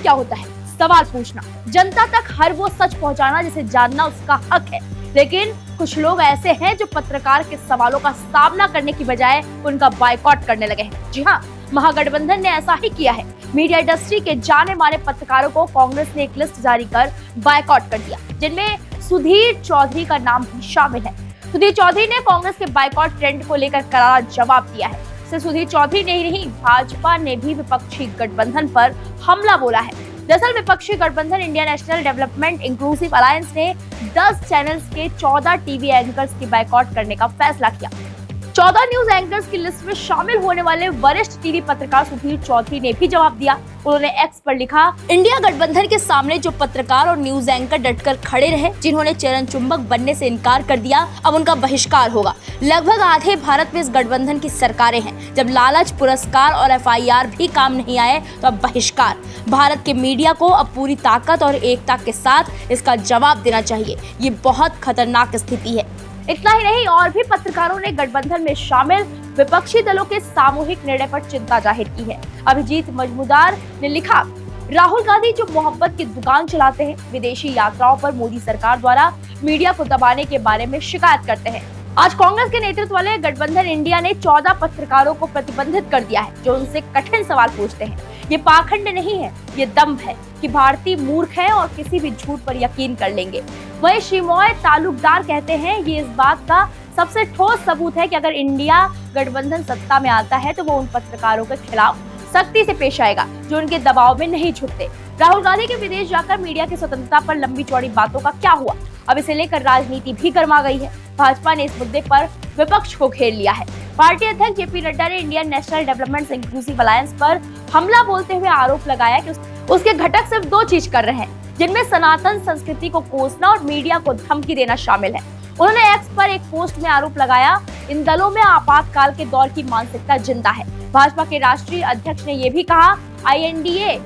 क्या होता है? सवाल पूछना, जनता तक हर वो सच पहुंचाना जिसे जानना उसका हक है। लेकिन कुछ लोग ऐसे हैं जो पत्रकार के सवालों का सामना करने की बजाय उनका बायकॉट करने लगे हैं। जी हाँ, महागठबंधन ने ऐसा ही किया है। मीडिया इंडस्ट्री के जाने माने पत्रकारों को कांग्रेस ने एक लिस्ट जारी कर बायकॉट कर दिया, जिनमें सुधीर चौधरी का नाम भी शामिल है। सुधीर चौधरी ने कांग्रेस के बायकॉट ट्रेंड को लेकर करारा जवाब दिया है। सिर्फ सुधीर चौधरी ने ही नहीं, भाजपा ने भी विपक्षी गठबंधन पर हमला बोला है। दरअसल विपक्षी गठबंधन India national development inclusive alliance ने 10 चैनल्स के 14 टीवी एंकर्स की बायकॉट करने का फैसला किया। 14 न्यूज एंकर्स की लिस्ट में शामिल होने वाले वरिष्ठ टीवी पत्रकार सुधीर चौधरी ने भी जवाब दिया। उन्होंने एक्स पर लिखा, इंडिया गठबंधन के सामने जो पत्रकार और न्यूज एंकर डटकर खड़े रहे, जिन्होंने चरण चुंबक बनने से इनकार कर दिया, अब उनका बहिष्कार होगा। लगभग आधे भारत में इस गठबंधन की सरकारें हैं। जब लालच, पुरस्कार और FIR भी काम नहीं आए तो अब बहिष्कार। भारत के मीडिया को अब पूरी ताकत और एकता के साथ इसका जवाब देना चाहिए। ये बहुत खतरनाक स्थिति है। इतना ही नहीं, और भी पत्रकारों ने गठबंधन में शामिल विपक्षी दलों के सामूहिक निर्णय पर चिंता जाहिर की है। अभिजीत मजमूदार ने लिखा, राहुल गांधी जो मोहब्बत की दुकान चलाते हैं, विदेशी यात्राओं पर मोदी सरकार द्वारा मीडिया को दबाने के बारे में शिकायत करते हैं। आज कांग्रेस के नेतृत्व वाले गठबंधन इंडिया ने 14 पत्रकारों को प्रतिबंधित कर दिया है, जो उनसे कठिन सवाल पूछते हैं। ये पाखंड नहीं है, ये दम्भ है कि भारतीय मूर्ख है और किसी भी झूठ पर यकीन कर लेंगे। वहीं श्रीमोय तालुकदार कहते हैं, ये इस बात का सबसे ठोस सबूत है कि अगर इंडिया गठबंधन सत्ता में आता है तो वो उन पत्रकारों के खिलाफ सख्ती से पेश आएगा जो उनके दबाव में नहीं झुकते। राहुल गांधी के विदेश जाकर मीडिया की स्वतंत्रता पर लंबी चौड़ी बातों का क्या हुआ? अब इसे लेकर राजनीति भी गर्मा गई है। भाजपा ने इस मुद्दे पर विपक्ष को घेर लिया है। पार्टी अध्यक्ष JP नड्डा ने Indian national development inclusive alliance पर हमला बोलते हुए आरोप लगाया कि उसके घटक सिर्फ 2 चीज कर रहे हैं, जिनमें सनातन संस्कृति को कोसना और मीडिया को धमकी देना शामिल है। उन्होंने एक्स पर एक पोस्ट में आरोप लगाया, इन दलों में आपातकाल के दौर की मानसिकता जिंदा है। भाजपा के राष्ट्रीय अध्यक्ष ने यह भी कहा, INDA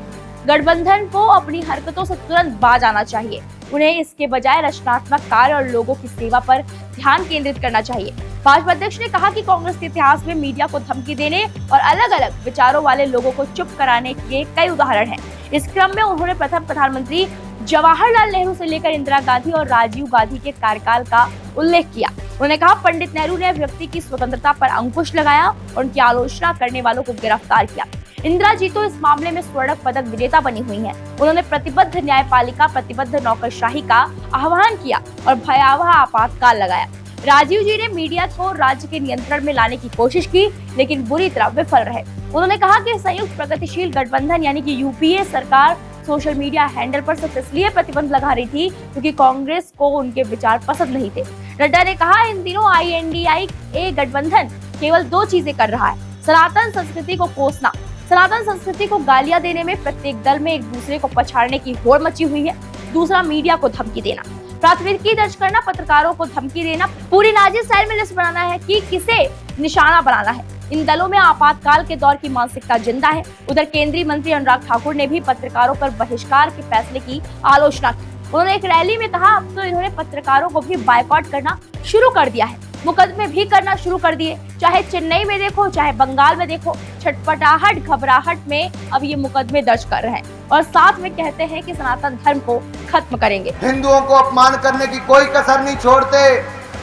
गठबंधन को अपनी हरकतों से तुरंत बाज आना चाहिए। उन्हें इसके बजाय रचनात्मक कार्य और लोगों की सेवा पर ध्यान केंद्रित करना चाहिए। भाजपा अध्यक्ष ने कहा कि कांग्रेस के इतिहास में मीडिया को धमकी देने और अलग अलग विचारों वाले लोगों को चुप कराने के कई उदाहरण हैं। इस क्रम में उन्होंने प्रथम प्रधानमंत्री जवाहरलाल नेहरू से लेकर इंदिरा गांधी और राजीव गांधी के कार्यकाल का उल्लेख किया। उन्होंने कहा, पंडित नेहरू ने व्यक्ति की स्वतंत्रता पर अंकुश लगाया और उनकी आलोचना करने वालों को गिरफ्तार किया। इंदिरा जी तो इस मामले में स्वर्ण पदक विजेता बनी हुई हैं। उन्होंने प्रतिबद्ध न्यायपालिका, प्रतिबद्ध नौकरशाही का आह्वान किया और भयावह आपातकाल लगाया। राजीव जी ने मीडिया को राज्य के नियंत्रण में लाने की कोशिश की, लेकिन बुरी तरह विफल रहे। उन्होंने कहा कि संयुक्त प्रगतिशील गठबंधन यानी कि UPA सरकार सोशल मीडिया हैंडल पर सिर्फ इसलिए प्रतिबंध लगा रही थी क्योंकि कांग्रेस को उनके विचार पसंद नहीं थे। नड्डा ने कहा, इन दिनों INDA गठबंधन केवल 2 चीजें कर रहा है, सनातन संस्कृति को कोसना, सनातन संस्कृति को गालियां देने में प्रत्येक दल में एक दूसरे को पछाड़ने की होड़ मची हुई है। दूसरा, मीडिया को धमकी देना, प्राथमिकी दर्ज करना, पत्रकारों को धमकी देना, पूरी नाजी स्टाइल में लिस्ट बनाना है कि किसे निशाना बनाना है। इन दलों में आपातकाल के दौर की मानसिकता जिंदा है। उधर केंद्रीय मंत्री अनुराग ठाकुर ने भी पत्रकारों पर बहिष्कार के फैसले की आलोचना की। उन्होंने एक रैली में कहा, अब तो इन्होंने पत्रकारों को भी बायकॉट करना शुरू कर दिया है, मुकदमे भी करना शुरू कर दिए। चाहे चेन्नई में देखो, चाहे बंगाल में देखो, छटपटाहट, घबराहट में अब ये मुकदमे दर्ज कर रहे हैं और साथ में कहते हैं कि सनातन धर्म को खत्म करेंगे। हिंदुओं को अपमान करने की कोई कसर नहीं छोड़ते।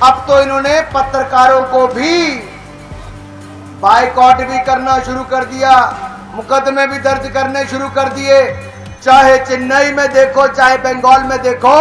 अब तो इन्होंने पत्रकारों को भी बायकॉट भी करना शुरू कर दिया, मुकदमे भी दर्ज करने शुरू कर दिए। चाहे चेन्नई में देखो, चाहे बंगाल में देखो,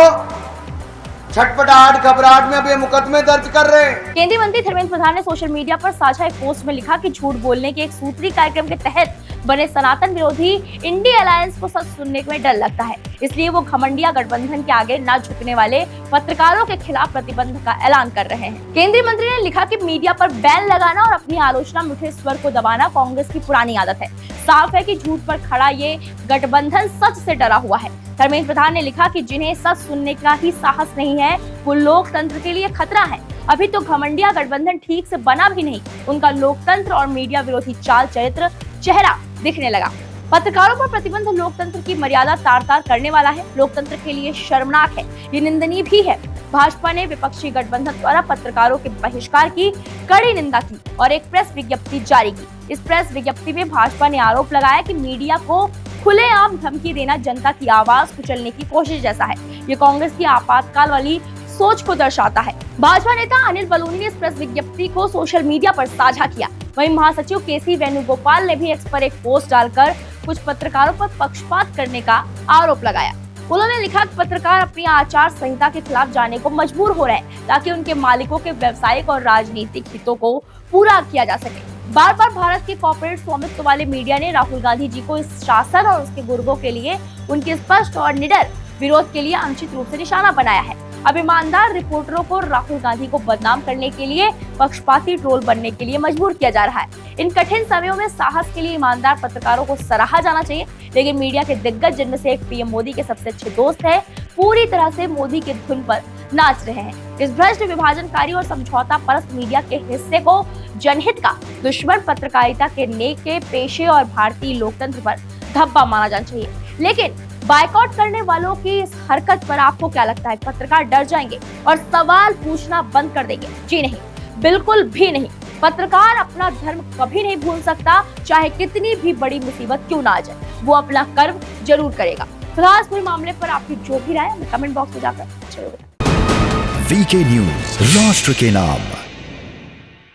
छटपटाहट, घबराहट में अब ये मुकदमे दर्ज कर रहे हैं। केंद्रीय मंत्री धर्मेंद्र प्रधान ने सोशल मीडिया पर साझा एक पोस्ट में लिखा कि झूठ बोलने के एक सूत्री कार्यक्रम के तहत बने सनातन विरोधी इंडिया अलायंस को सच सुनने में डर लगता है, इसलिए वो घमंडिया गठबंधन के आगे न झुकने वाले पत्रकारों के खिलाफ प्रतिबंध का ऐलान कर रहे हैं। केंद्रीय मंत्री ने लिखा कि मीडिया पर बैन लगाना और अपनी आलोचना में उठे स्वर को दबाना कांग्रेस की पुरानी आदत है। साफ है कि झूठ पर खड़ा ये गठबंधन सच से डरा हुआ है। धर्मेंद्र प्रधान ने लिखा कि जिन्हें सच सुनने का ही साहस नहीं है, वो लोकतंत्र के लिए खतरा है। अभी तो घमंडिया गठबंधन ठीक से बना भी नहीं, उनका लोकतंत्र और मीडिया विरोधी चाल चरित्र चेहरा दिखने लगा। पत्रकारों पर प्रतिबंध लोकतंत्र की मर्यादा तार-तार करने वाला है, लोकतंत्र के लिए शर्मनाक है, ये निंदनीय भी है। भाजपा ने विपक्षी गठबंधन द्वारा पत्रकारों के बहिष्कार की कड़ी निंदा की और एक प्रेस विज्ञप्ति जारी की। इस प्रेस विज्ञप्ति में भाजपा ने आरोप लगाया कि मीडिया को खुलेआम धमकी देना जनता की आवाज कुचलने की कोशिश जैसा है। ये कांग्रेस की आपातकाल वाली सोच को दर्शाता है। भाजपा नेता अनिल बलूनी ने इस प्रेस विज्ञप्ति को सोशल मीडिया पर साझा किया। वहीं महासचिव केसी वेणुगोपाल ने भी एक्स पर एक पोस्ट डालकर कुछ पत्रकारों पर पक्षपात करने का आरोप लगाया। उन्होंने लिखा कि पत्रकार अपनी आचार संहिता के खिलाफ जाने को मजबूर हो रहे हैं ताकि उनके मालिकों के व्यवसायिक और राजनीतिक हितों को पूरा किया जा सके। बार बार भारत के कॉर्पोरेट स्वामित्व वाले मीडिया ने राहुल गांधी जी को इस शासन और उसके गुर्गों के लिए उनके स्पष्ट और निडर विरोध के लिए अनुचित रूप से निशाना बनाया है। अब ईमानदार रिपोर्टरों को राहुल गांधी को बदनाम करने के लिए पक्षपाती ट्रोल बनने के लिए मजबूर किया जा रहा है। इन कठिन समयों में साहस के लिए ईमानदार पत्रकारों को सराहा जाना चाहिए, लेकिन मीडिया के दिग्गज जिनमें से एक पीएम मोदी के सबसे अच्छे दोस्त है, पूरी तरह से मोदी की धुन पर नाच रहे हैं। इस भ्रष्ट, विभाजनकारी और समझौता परस्त मीडिया के हिस्से को जनहित का दुश्मन पत्रकारिता के नेके पेशे और भारतीय लोकतंत्र पर धब्बा माना जाना चाहिए। लेकिन बायकॉट करने वालों की इस हरकत पर आपको क्या लगता है? पत्रकार डर जाएंगे और सवाल पूछना बंद कर देंगे? जी नहीं, बिल्कुल भी नहीं। पत्रकार अपना धर्म कभी नहीं भूल सकता, चाहे कितनी भी बड़ी मुसीबत क्यों ना आ जाए, वो अपना कर्म जरूर करेगा। फिलहाल इस पूरे मामले पर आपकी जो भी राय है कमेंट बॉक्स में जाकर जरूर बताएं। वीके न्यूज, राष्ट्र के नाम।